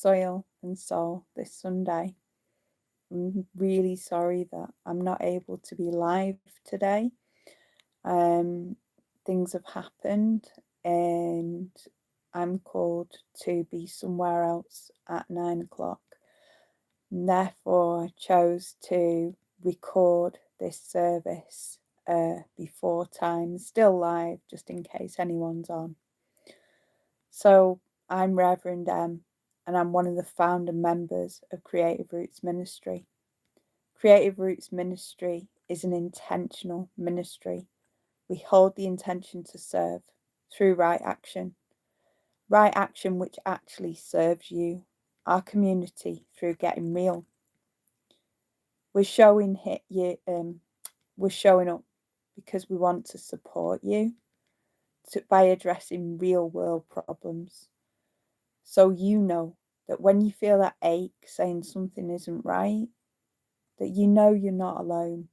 soil and soul this Sunday. I'm really sorry that I'm not able to be live today. Things have happened and I'm called to be somewhere else at 9 o'clock. And therefore, I chose to record this service before time, still live, just in case anyone's on. So I'm Reverend Em, and I'm one of the founder members of Creative Roots Ministry. Creative Roots Ministry is an intentional ministry. We hold the intention to serve through right action which actually serves you, our community, through getting real. We're showing up because we want to support you by addressing real world problems. So you know that when you feel that ache saying something isn't right, that you know you're not alone.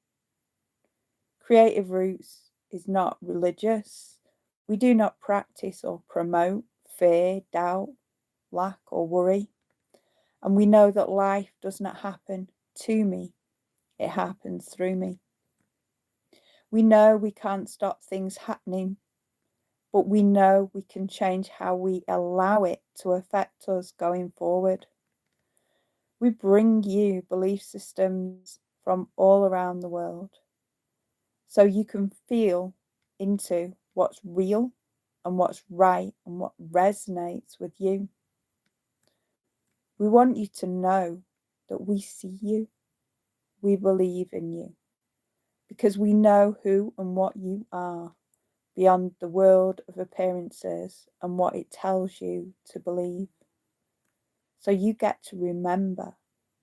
Creative Roots is not religious. We do not practice or promote fear, doubt, lack, or worry. And we know that life does not happen to me, it happens through me. We know we can't stop things happening, but we know we can change how we allow it to affect us going forward. We bring you belief systems from all around the world so you can feel into what's real and what's right and what resonates with you. We want you to know that we see you, we believe in you, because we know who and what you are beyond the world of appearances and what it tells you to believe. So you get to remember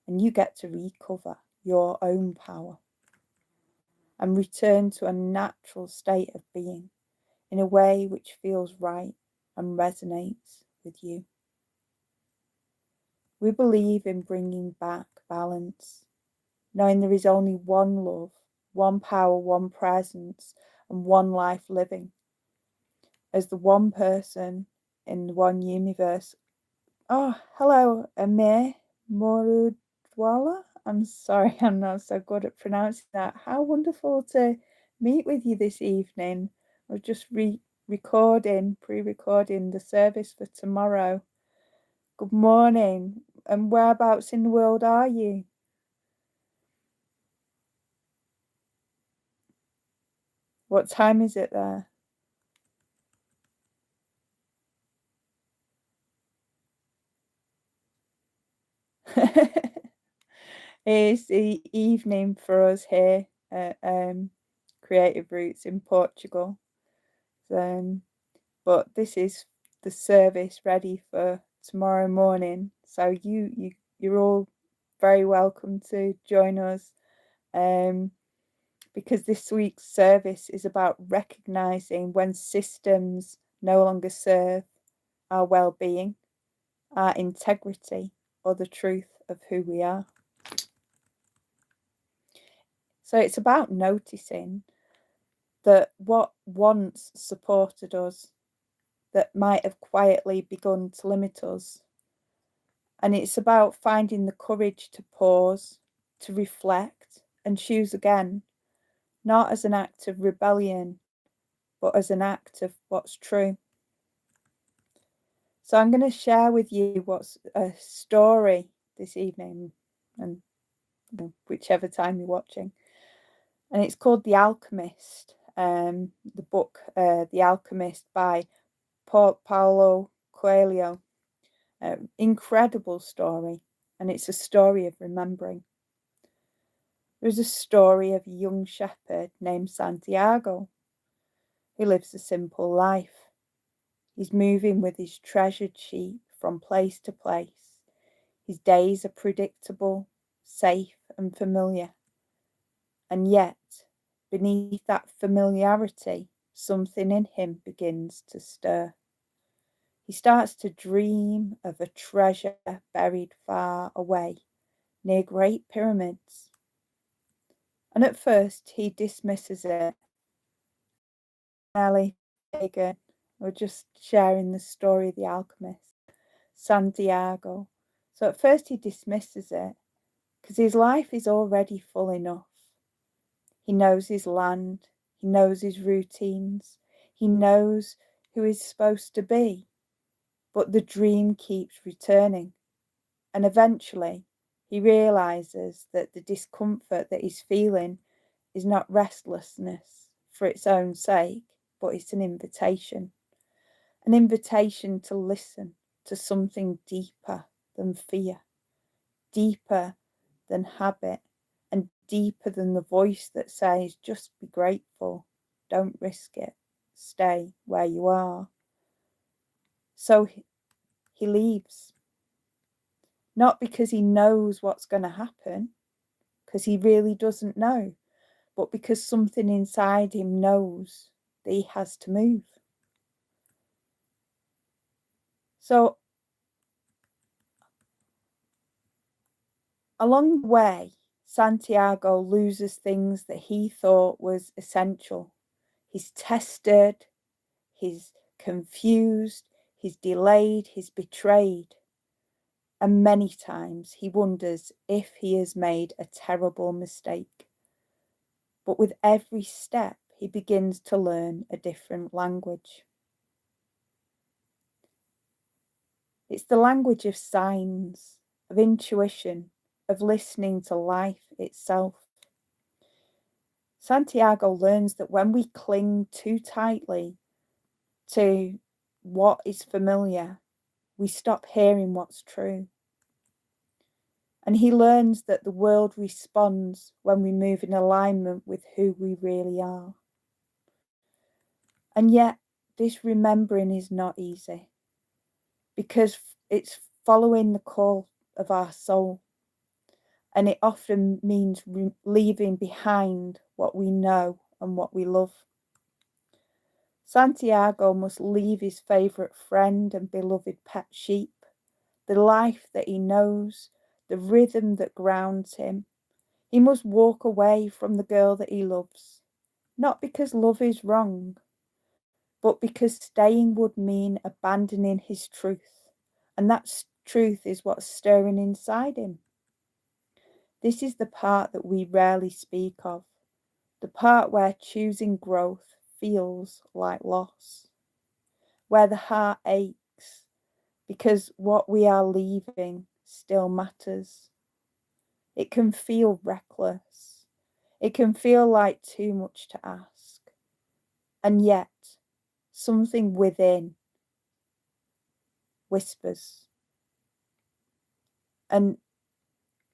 and you get to recover your own power and return to a natural state of being in a way which feels right and resonates with you. We believe in bringing back balance, knowing there is only one love, one power, one presence, and one life living. As the one person in the one universe. Oh, hello, Amir Morudwala. I'm sorry, I'm not so good at pronouncing that. How wonderful to meet with you this evening. I was just pre-recording the service for tomorrow. Good morning. And whereabouts in the world are you? What time is it there? It's the evening for us here at Creative Roots in Portugal. But this is the service ready for tomorrow morning. So you're all very welcome to join us. Because this week's service is about recognizing when systems no longer serve our well-being, our integrity, or the truth of who we are. So it's about noticing that what once supported us, that might have quietly begun to limit us. And it's about finding the courage to pause, to reflect, and choose again, not as an act of rebellion, but as an act of what's true. So I'm going to share with you what's a story this evening, and whichever time you're watching. And it's called The Alchemist, the book The Alchemist by Paulo Coelho. Incredible story, and it's a story of remembering. There's a story of a young shepherd named Santiago who lives a simple life. He's moving with his treasured sheep from place to place. His days are predictable, safe, and familiar. And yet, beneath that familiarity, something in him begins to stir. He starts to dream of a treasure buried far away, near great pyramids. And at first he dismisses it. Nelly Pagan, we're just sharing the story of the alchemist, Santiago, So at first he dismisses it because his life is already full enough. He knows his land, he knows his routines, he knows who he's supposed to be. But the dream keeps returning, and eventually he realizes that the discomfort that he's feeling is not restlessness for its own sake, but it's an invitation to listen to something deeper than fear, deeper than habit, and deeper than the voice that says, just be grateful, don't risk it, stay where you are. So he leaves, not because he knows what's going to happen, because he really doesn't know, but because something inside him knows that he has to move. So along the way, Santiago loses things that he thought was essential. He's tested, he's confused, he's delayed, he's betrayed. And many times he wonders if he has made a terrible mistake. But with every step, he begins to learn a different language. It's the language of signs, of intuition, of listening to life itself. Santiago learns that when we cling too tightly to what is familiar, we stop hearing what's true. And he learns that the world responds when we move in alignment with who we really are. And yet, this remembering is not easy, because it's following the call of our soul. And it often means leaving behind what we know and what we love. Santiago must leave his favourite friend and beloved pet sheep, the life that he knows, the rhythm that grounds him. He must walk away from the girl that he loves, not because love is wrong, but because staying would mean abandoning his truth. And that truth is what's stirring inside him. This is the part that we rarely speak of, the part where choosing growth feels like loss, where the heart aches because what we are leaving still matters. It can feel reckless. It can feel like too much to ask. And yet, something within whispers. And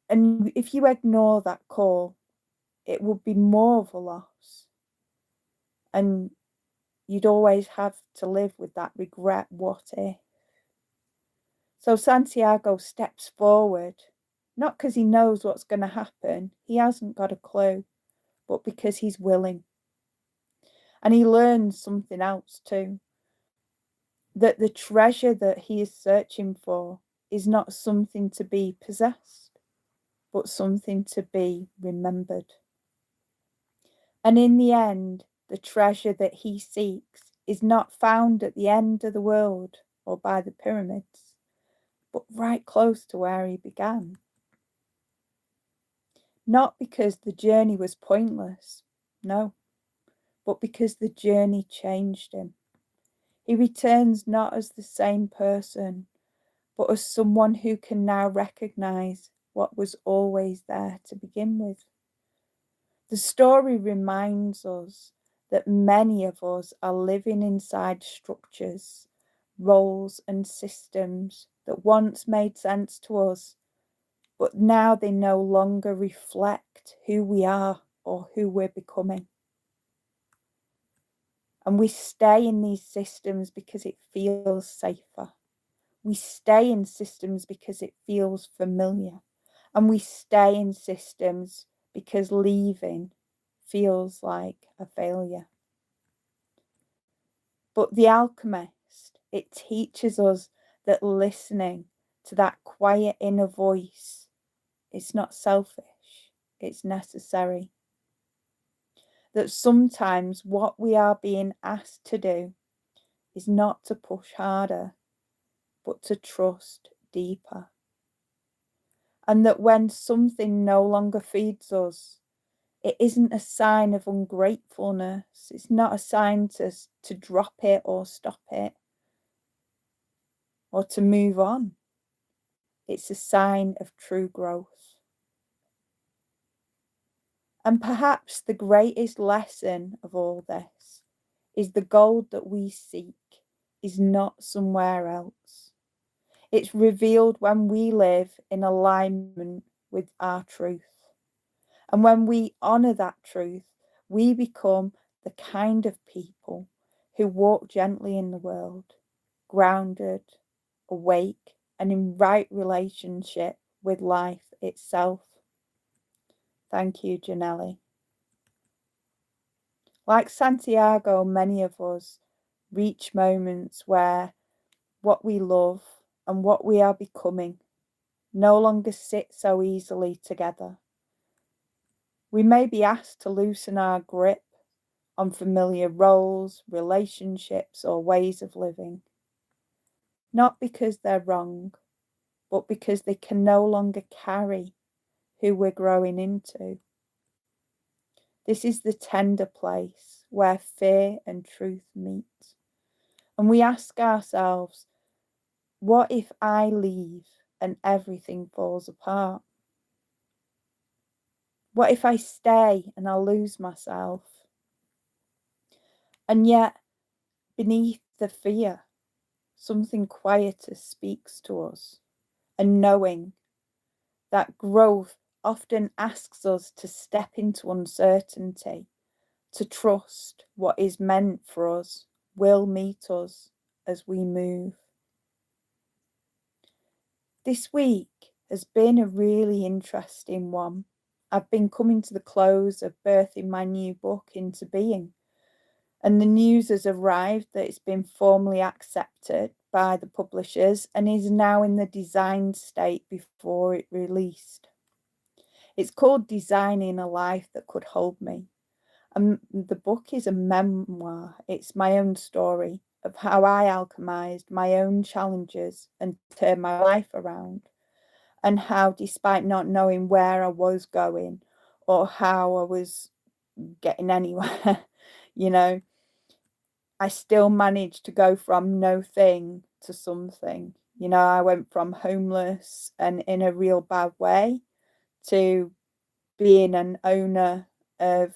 if you ignore that call, it would be more of a loss. And you'd always have to live with that regret, what if? So Santiago steps forward, not because he knows what's going to happen, he hasn't got a clue, but because he's willing. And he learns something else too, that the treasure that he is searching for is not something to be possessed, but something to be remembered. And in the end, the treasure that he seeks is not found at the end of the world or by the pyramids, but right close to where he began. Not because the journey was pointless, no, but because the journey changed him. He returns not as the same person, but as someone who can now recognize what was always there to begin with. The story reminds us that many of us are living inside structures, roles, and systems that once made sense to us, but now they no longer reflect who we are or who we're becoming. And we stay in these systems because it feels safer. We stay in systems because it feels familiar. And we stay in systems because leaving feels like a failure. But The Alchemist, it teaches us that listening to that quiet inner voice, it's not selfish, it's necessary. That sometimes what we are being asked to do is not to push harder, but to trust deeper. and that when something no longer feeds us, it isn't a sign of ungratefulness. It's not a sign to drop it or stop it or to move on. It's a sign of true growth. And perhaps the greatest lesson of all this is the gold that we seek is not somewhere else. It's revealed when we live in alignment with our truth. And when we honour that truth, we become the kind of people who walk gently in the world, grounded, awake, and in right relationship with life itself. Thank you, Janelli. Like Santiago, many of us reach moments where what we love and what we are becoming no longer sit so easily together. We may be asked to loosen our grip on familiar roles, relationships, or ways of living. Not because they're wrong, but because they can no longer carry who we're growing into. This is the tender place where fear and truth meet. And we ask ourselves, what if I leave and everything falls apart? What if I stay and I lose myself? And yet, beneath the fear, something quieter speaks to us, a knowing that growth often asks us to step into uncertainty, to trust what is meant for us will meet us as we move. This week has been a really interesting one. I've been coming to the close of birthing my new book into being, and the news has arrived that it's been formally accepted by the publishers and is now in the design state before it released. It's called Designing a Life That Could Hold Me. And the book is a memoir. It's my own story of how I alchemized my own challenges and turned my life around. And how, despite not knowing where I was going or how I was getting anywhere, I still managed to go from no thing to something. I went from homeless and in a real bad way to being an owner of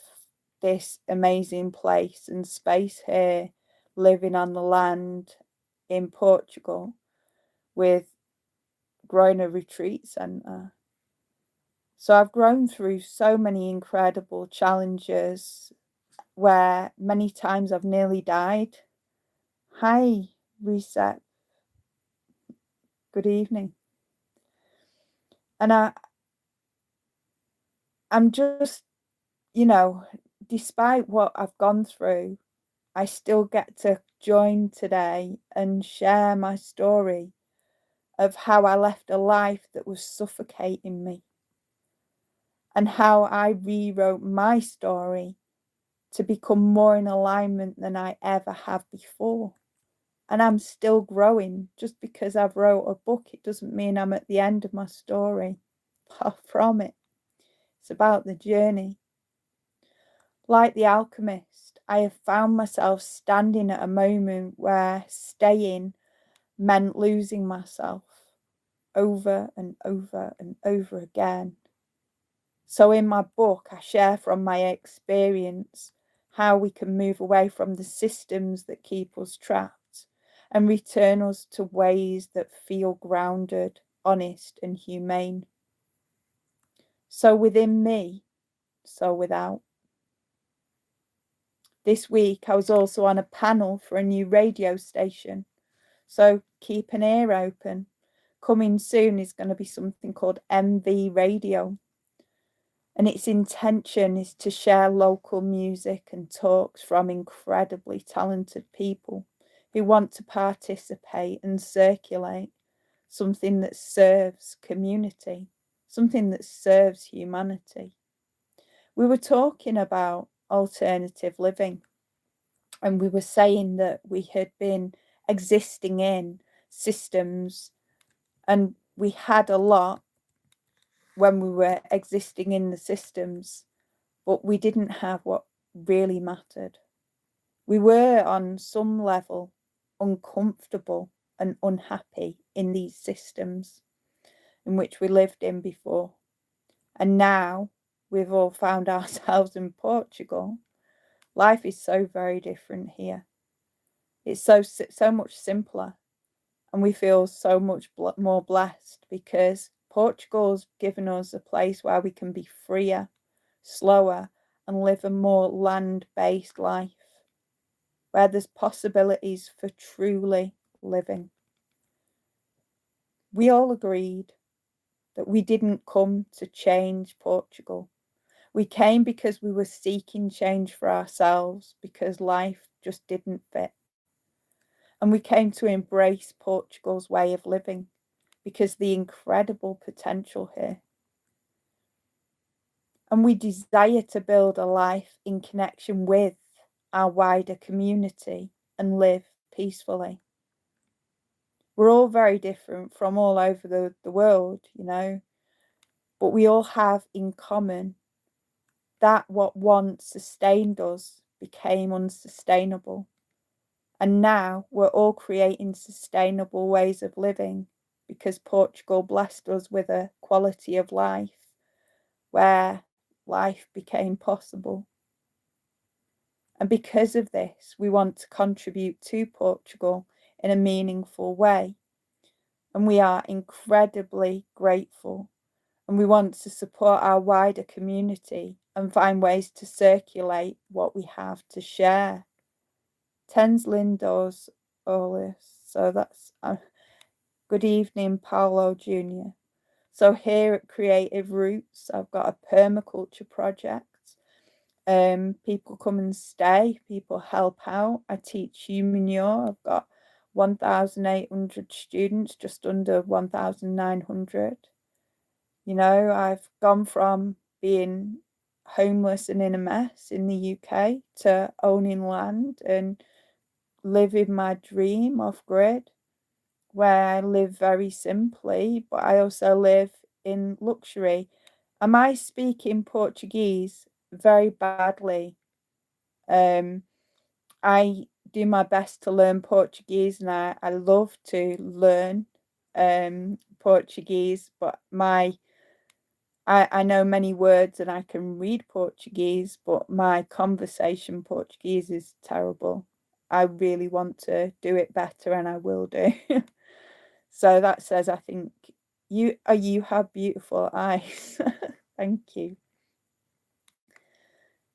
this amazing place and space here, living on the land in Portugal with growing a retreat centre. So I've grown through so many incredible challenges where many times I've nearly died. Hi, Reset. Good evening. And I'm just, despite what I've gone through, I still get to join today and share my story of how I left a life that was suffocating me and how I rewrote my story to become more in alignment than I ever have before. And I'm still growing. Just because I've wrote a book, it doesn't mean I'm at the end of my story. Far from it. It's about the journey. Like the alchemist, I have found myself standing at a moment where staying meant losing myself over and over and over again. So in my book, I share from my experience how we can move away from the systems that keep us trapped and return us to ways that feel grounded, honest, and humane. So within me, so without. This week, I was also on a panel for a new radio station. So keep an ear open. Coming soon is going to be something called MV Radio. And its intention is to share local music and talks from incredibly talented people who want to participate and circulate something that serves community, something that serves humanity. We were talking about alternative living, and we were saying that we had been existing in systems and we had a lot when we were existing in the systems, but we didn't have what really mattered. We were on some level uncomfortable and unhappy in these systems in which we lived in before. And now we've all found ourselves in Portugal. Life is so very different here. It's so much simpler, and we feel so much more blessed because Portugal's given us a place where we can be freer, slower, and live a more land-based life, where there's possibilities for truly living. We all agreed that we didn't come to change Portugal. We came because we were seeking change for ourselves, because life just didn't fit. And we came to embrace Portugal's way of living because the incredible potential here. And we desire to build a life in connection with our wider community and live peacefully. We're all very different from all over the world, you know, but we all have in common that what once sustained us became unsustainable. And now we're all creating sustainable ways of living because Portugal blessed us with a quality of life where life became possible. And because of this, we want to contribute to Portugal in a meaningful way. And we are incredibly grateful. And we want to support our wider community and find ways to circulate what we have to share. Tens lindos olhos. So that's good evening, Paolo Jr. So here at Creative Roots, I've got a permaculture project. People come and stay, people help out. I teach humanure. I've got 1,800 students, just under 1,900. You know, I've gone from being homeless and in a mess in the UK to owning land and living my dream off grid, where I live very simply, but I also live in luxury. Am I speaking Portuguese very badly? I do my best to learn Portuguese, and I love to learn Portuguese, but I know many words and I can read Portuguese, but my conversation Portuguese is terrible. I really want to do it better, and I will do. So that says, I think you have beautiful eyes. Thank you.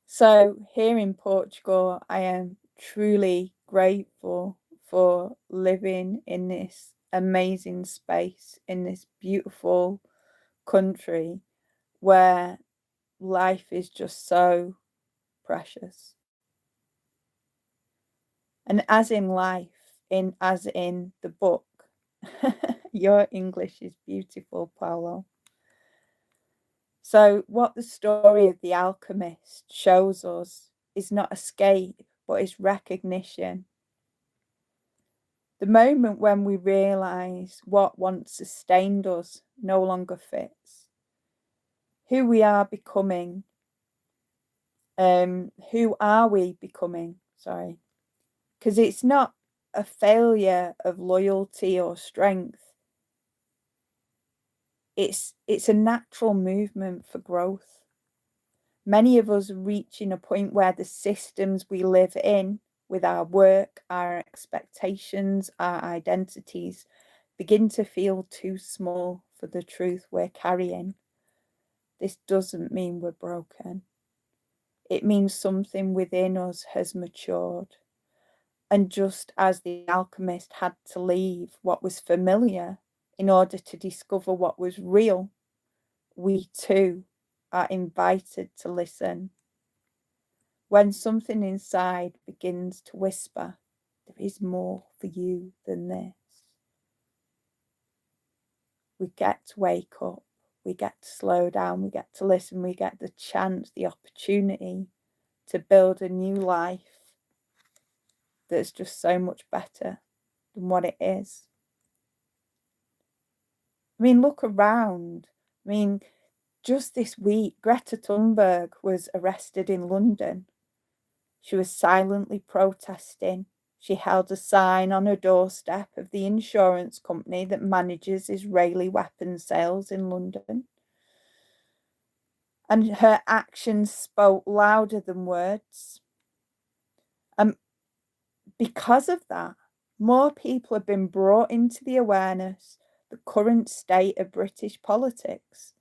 So here in Portugal, I am truly grateful for living in this amazing space, in this beautiful country where life is just so precious. And as in life, as in the book, your English is beautiful, Paolo. So what the story of the alchemist shows us is not escape, but is recognition. The moment when we realise what once sustained us no longer fits. Who we are becoming. Who are we becoming? Sorry. Because it's not a failure of loyalty or strength. It's a natural movement for growth. Many of us reaching a point where the systems we live in with our work, our expectations, our identities begin to feel too small for the truth we're carrying. This doesn't mean we're broken. It means something within us has matured. And just as the alchemist had to leave what was familiar in order to discover what was real, we too are invited to listen. When something inside begins to whisper, there is more for you than this. We get to wake up, we get to slow down, we get to listen, we get the chance, the opportunity to build a new life that's just so much better than what it is. I mean, look around. I mean, Just this week, Greta Thunberg was arrested in London. She was silently protesting. She held a sign on her doorstep of the insurance company that manages Israeli weapons sales in London. And her actions spoke louder than words. And because of that, more people have been brought into the awareness the current state of British politics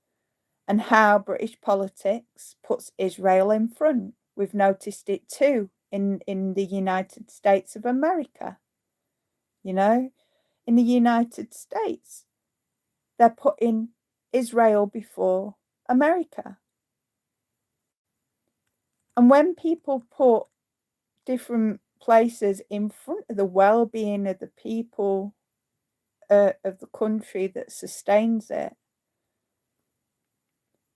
and how British politics puts Israel in front. We've noticed it too in the United States of America. You know, in the United States, they're putting Israel before America. And when people put different places in front of the well-being of the people of the country that sustains it,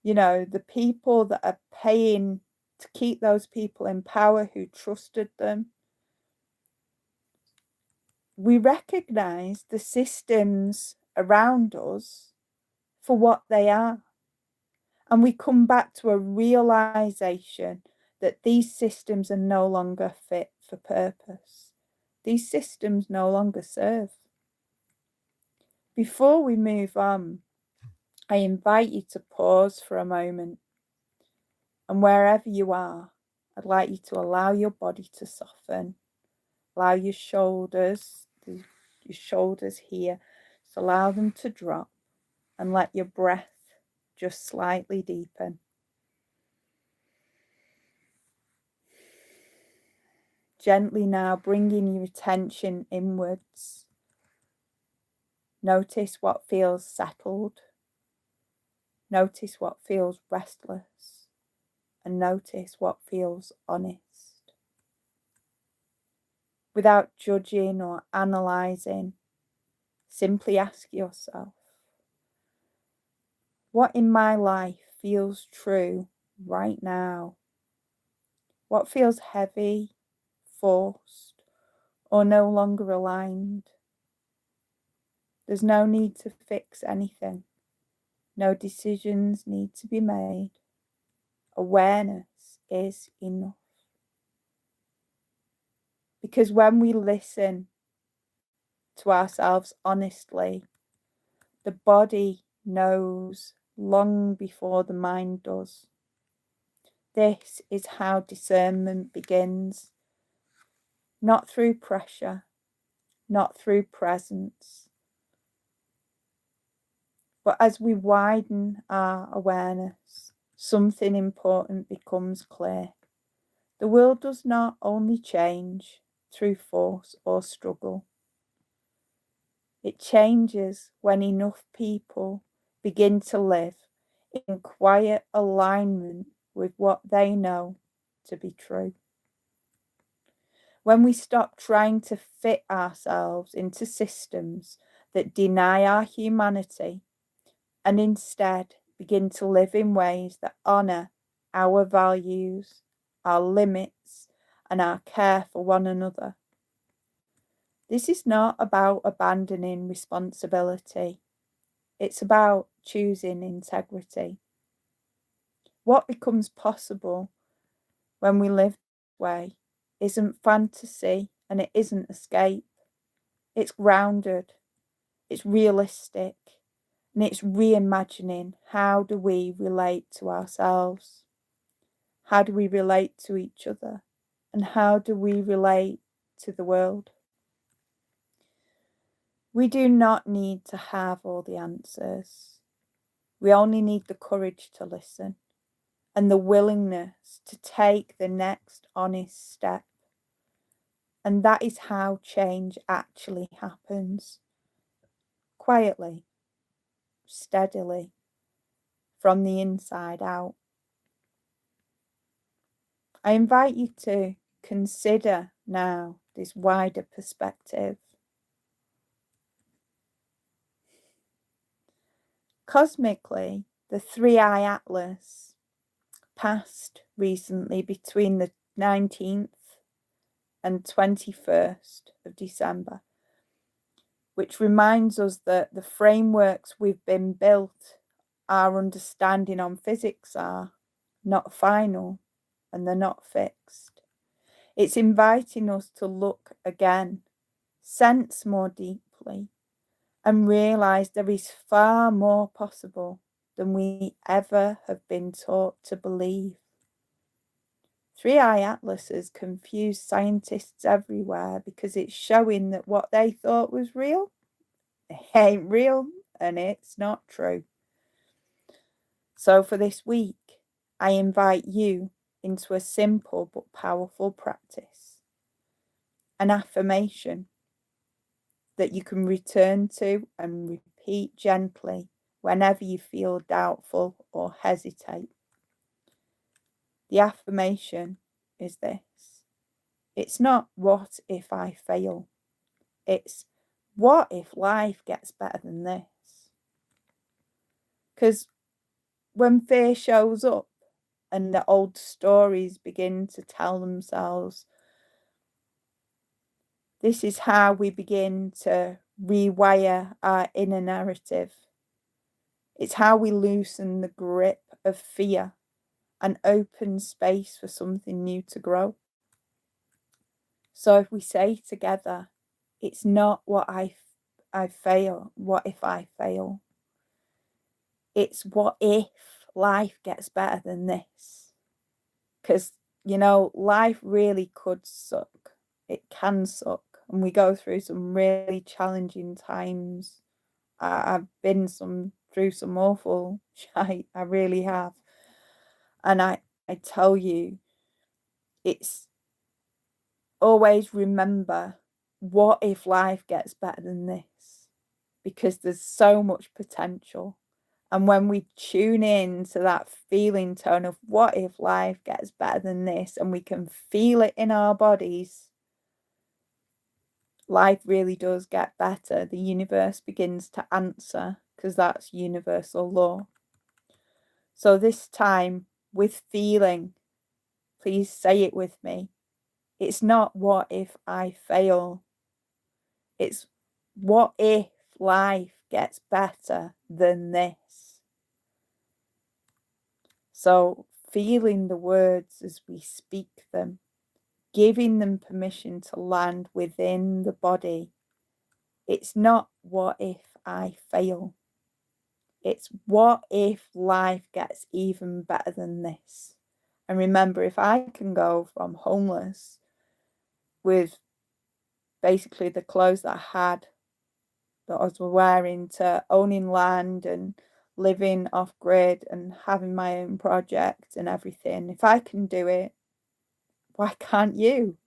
you know, the people that are paying to keep those people in power who trusted them, we recognize the systems around us for what they are. And we come back to a realization that these systems are no longer fit for purpose. These systems no longer serve. Before we move on, I invite you to pause for a moment. And wherever you are, I'd like you to allow your body to soften. Allow your shoulders here, just allow them to drop and let your breath just slightly deepen. Gently now bringing your attention inwards. Notice what feels settled. Notice what feels restless. And notice what feels honest. Without judging or analysing, simply ask yourself, what in my life feels true right now? What feels heavy, forced, or no longer aligned? There's no need to fix anything. No decisions need to be made. Awareness is enough. Because when we listen to ourselves honestly, the body knows long before the mind does. This is how discernment begins. Not through pressure, not through presence, but as we widen our awareness, something important becomes clear. The world does not only change through force or struggle. It changes when enough people begin to live in quiet alignment with what they know to be true. When we stop trying to fit ourselves into systems that deny our humanity and instead begin to live in ways that honour our values, our limits, and our care for one another. This is not about abandoning responsibility. It's about choosing integrity. What becomes possible when we live this way isn't fantasy and it isn't escape. It's grounded, it's realistic, and it's reimagining how do we relate to ourselves? How do we relate to each other? And how do we relate to the world? We do not need to have all the answers. We only need the courage to listen and the willingness to take the next honest step. And that is how change actually happens. Quietly, steadily, from the inside out. I invite you to consider now this wider perspective. Cosmically, the 3-eye atlas passed recently between the 19th and 21st of December, which reminds us that the frameworks we've been built our understanding on physics are not final and they're not fixed. It's inviting us to look again, sense more deeply, and realise there is far more possible than we ever have been taught to believe. 3-eye atlases confuse scientists everywhere because it's showing that what they thought was real ain't real and it's not true. So for this week, I invite you into a simple but powerful practice, an affirmation that you can return to and repeat gently whenever you feel doubtful or hesitate. The affirmation is this: it's not what if I fail, it's what if life gets better than this? Because when fear shows up and the old stories begin to tell themselves, this is how we begin to rewire our inner narrative. It's how we loosen the grip of fear and open space for something new to grow. So if we say together, it's not what I fail, what if I fail? It's what if life gets better than this? Because, you know, life really could suck. It can suck. And we go through some really challenging times. I've been through some awful shite. I really have. And I tell you, it's always remember, what if life gets better than this? Because there's so much potential. And when we tune in to that feeling tone of what if life gets better than this, and we can feel it in our bodies, life really does get better. The universe begins to answer, because that's universal law. So this time, with feeling, please say it with me. It's not what if I fail. It's what if life gets better than this. So feeling the words as we speak them, giving them permission to land within the body. It's not what if I fail. It's what if life gets even better than this. And remember, if I can go from homeless with basically the clothes that I had, that I was wearing, to owning land and living off grid and having my own project and everything, if I can do it, why can't you?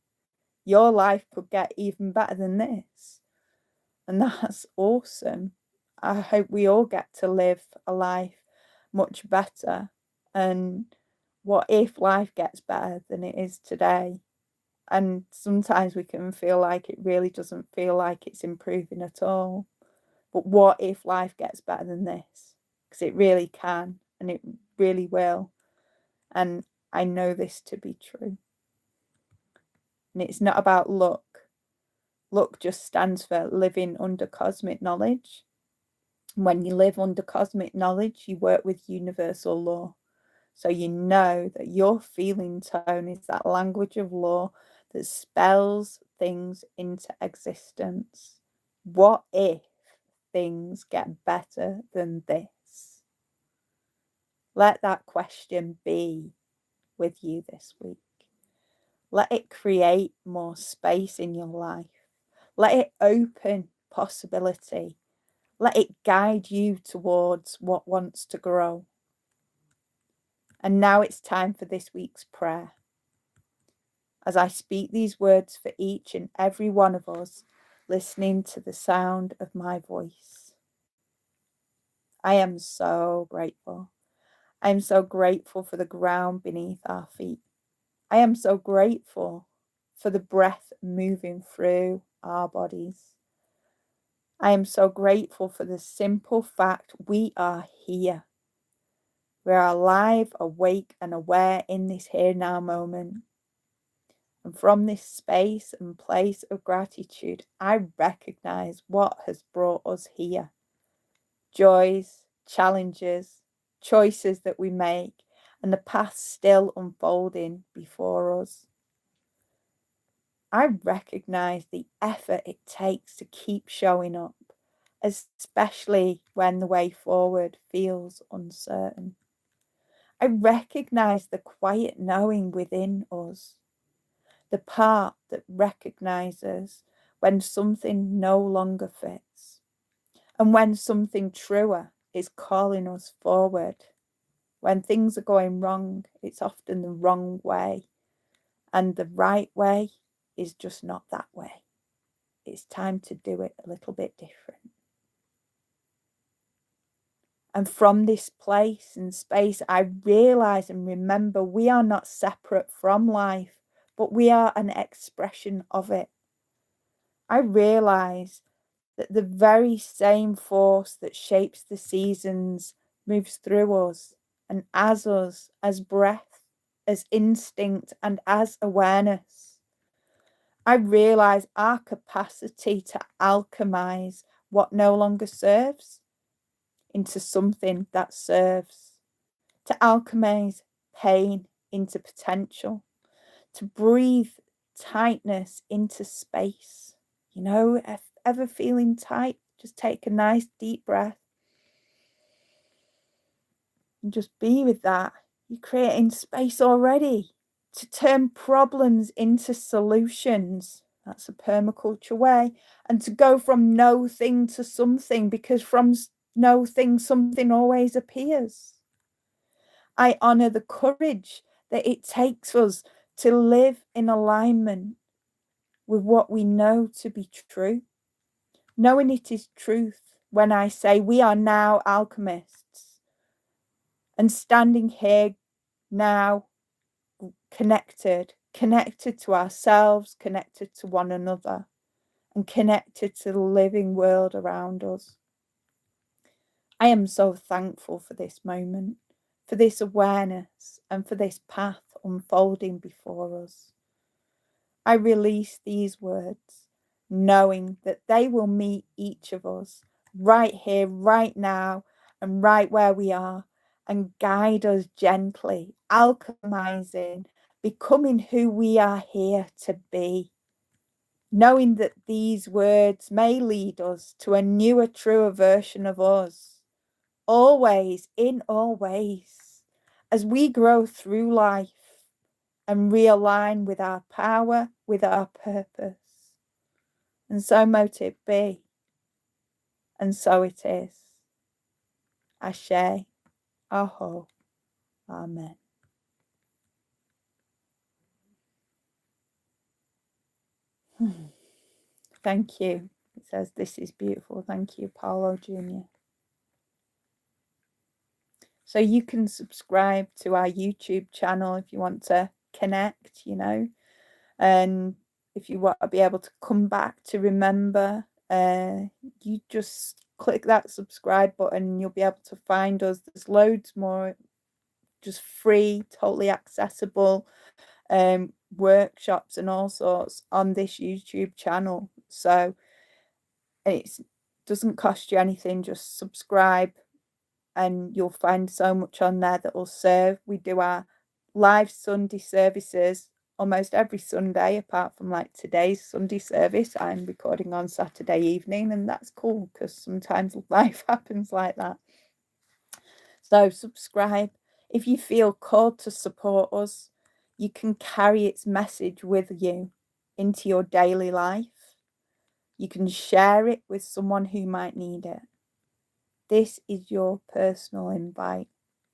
Your life could get even better than this. And that's awesome. I hope we all get to live a life much better. And what if life gets better than it is today? And sometimes we can feel like it really doesn't feel like it's improving at all. But what if life gets better than this? Because it really can, and it really will. And I know this to be true. And it's not about luck. Luck just stands for living under cosmic knowledge. When you live under cosmic knowledge, you work with universal law. So you know that your feeling tone is that language of law that spells things into existence. What if things get better than this? Let that question be with you this week. Let it create more space in your life. Let it open possibility. Let it guide you towards what wants to grow. And now it's time for this week's prayer. As I speak these words for each and every one of us listening to the sound of my voice. I am so grateful. I am so grateful for the ground beneath our feet. I am so grateful for the breath moving through our bodies. I am so grateful for the simple fact we are here. We are alive, awake, and aware in this here now moment. And from this space and place of gratitude, I recognize what has brought us here. Joys, challenges, choices that we make, and the path still unfolding before us. I recognise the effort it takes to keep showing up, especially when the way forward feels uncertain. I recognise the quiet knowing within us, the part that recognises when something no longer fits, and when something truer is calling us forward. When things are going wrong, it's often the wrong way, and the right way is just not that way. It's time to do it a little bit different. And from this place and space, I realise and remember we are not separate from life, but we are an expression of it. I realise that the very same force that shapes the seasons moves through us and as us, as breath, as instinct, and as awareness. I realise our capacity to alchemize what no longer serves into something that serves, to alchemize pain into potential, to breathe tightness into space. You know, if ever feeling tight, just take a nice deep breath and just be with that. You're creating space already to turn problems into solutions. That's a permaculture way. And to go from no thing to something, because from no thing, something always appears. I honour the courage that it takes us to live in alignment with what we know to be true. Knowing it is truth when I say we are now alchemists, and standing here now connected to ourselves, connected to one another, and connected to the living world around us. I am so thankful for this moment, for this awareness, and for this path unfolding before us. I release these words, knowing that they will meet each of us right here, right now, and right where we are, and guide us gently, alchemizing, becoming who we are here to be. Knowing that these words may lead us to a newer, truer version of us, always, in all ways, as we grow through life and realign with our power, with our purpose. And so mote it be, and so it is. Ashe, Aho, Amen. Thank you. It says, this is beautiful. Thank you, Paolo Jr. So you can subscribe to our YouTube channel if you want to connect, you know, and if you want to be able to come back to remember, you just click that subscribe button and you'll be able to find us. There's loads more just free, totally accessible workshops and all sorts on this YouTube channel. So it doesn't cost you anything, just subscribe and you'll find so much on there that will serve. We do our live Sunday services almost every Sunday, apart from like today's Sunday service. I'm recording on Saturday evening, and that's cool because sometimes life happens like that. So subscribe. If you feel called to support us, you can carry its message with you into your daily life. You can share it with someone who might need it. This is your personal invite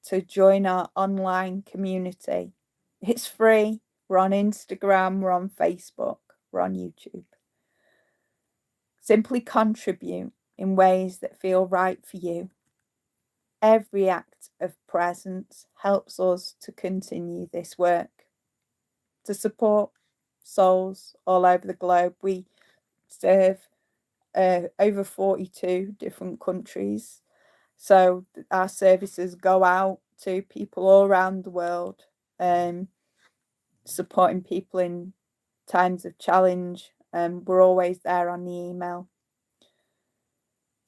to join our online community. It's free. We're on Instagram, we're on Facebook, we're on YouTube. Simply contribute in ways that feel right for you. Every act of presence helps us to continue this work, to support souls all over the globe. We serve over 42 different countries. So our services go out to people all around the world, supporting people in times of challenge. We're always there on the email.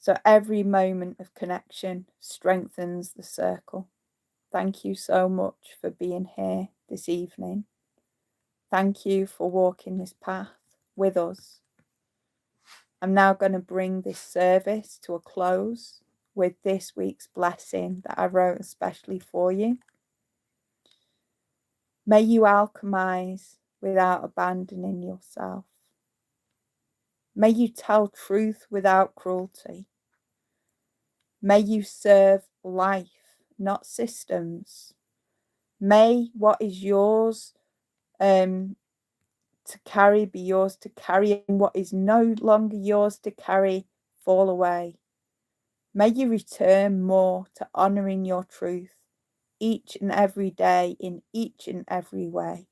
So every moment of connection strengthens the circle. Thank you so much for being here this evening. Thank you for walking this path with us. I'm now going to bring this service to a close with this week's blessing that I wrote especially for you. May you alchemize without abandoning yourself. May you tell truth without cruelty. May you serve life, not systems. May what is yours to carry be yours to carry, and what is no longer yours to carry fall away. May you return more to honouring your truth each and every day in each and every way.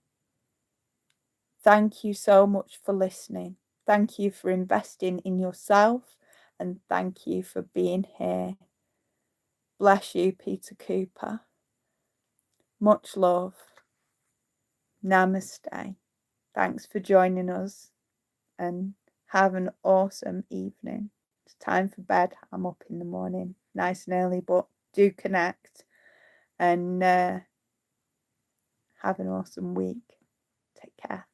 Thank you so much for listening. Thank you for investing in yourself, and thank you for being here. Bless you, Peter Cooper. Much love. Namaste. Thanks for joining us, and have an awesome evening. It's time for bed. I'm up in the morning nice and early, but do connect, and have an awesome week. Take care.